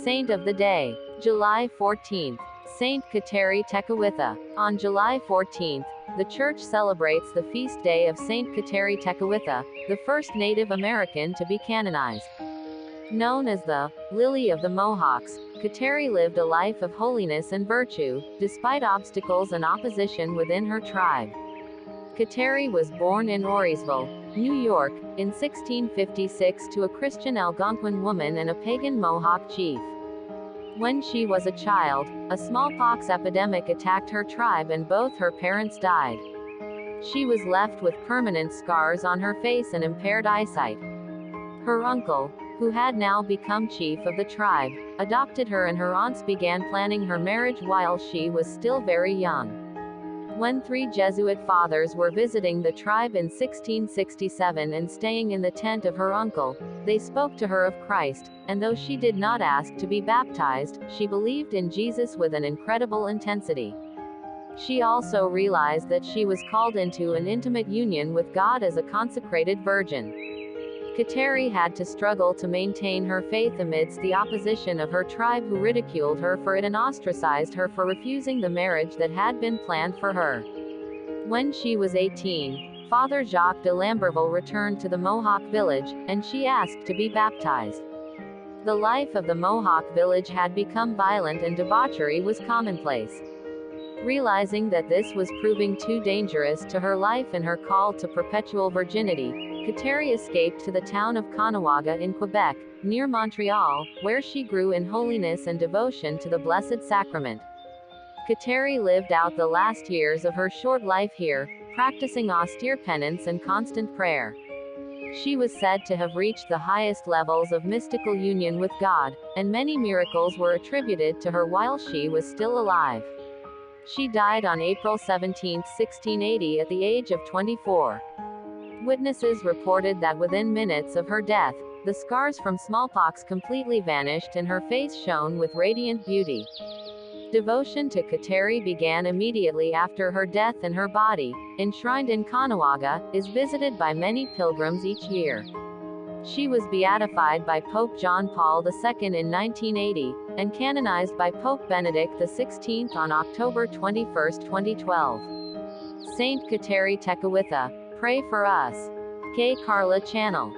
Saint of the Day. July 14th. Saint Kateri Tekakwitha. On July 14th, the Church celebrates the feast day of Saint Kateri Tekakwitha, the first Native American to be canonized. Known as the Lily of the Mohawks, Kateri lived a life of holiness and virtue, despite obstacles and opposition within her tribe. Kateri was born in Orisville, New York, in 1656 to a Christian Algonquin woman and a pagan Mohawk chief. When she was a child, a smallpox epidemic attacked her tribe and both her parents died. She was left with permanent scars on her face and impaired eyesight. Her uncle, who had now become chief of the tribe, adopted her, and her aunts began planning her marriage while she was still very young. When 3 Jesuit fathers were visiting the tribe in 1667 and staying in the tent of her uncle, they spoke to her of Christ, and though she did not ask to be baptized, she believed in Jesus with an incredible intensity. She also realized that she was called into an intimate union with God as a consecrated virgin. Kateri had to struggle to maintain her faith amidst the opposition of her tribe, who ridiculed her for it and ostracized her for refusing the marriage that had been planned for her. When she was 18, Father Jacques de Lamberville returned to the Mohawk village, and she asked to be baptized. The life of the Mohawk village had become violent and debauchery was commonplace. Realizing that this was proving too dangerous to her life and her call to perpetual virginity, Kateri escaped to the town of Caughnawaga in Quebec, near Montreal, where she grew in holiness and devotion to the Blessed Sacrament. Kateri lived out the last years of her short life here, practicing austere penance and constant prayer. She was said to have reached the highest levels of mystical union with God, and many miracles were attributed to her while she was still alive. She died on April 17, 1680 at the age of 24. Witnesses reported that within minutes of her death, the scars from smallpox completely vanished and her face shone with radiant beauty. Devotion to Kateri began immediately after her death, and her body, enshrined in Caughnawaga, is visited by many pilgrims each year. She was beatified by Pope John Paul II in 1980, and canonized by Pope Benedict XVI on October 21, 2012. Saint Kateri Tekakwitha, pray for us. Carla Channel.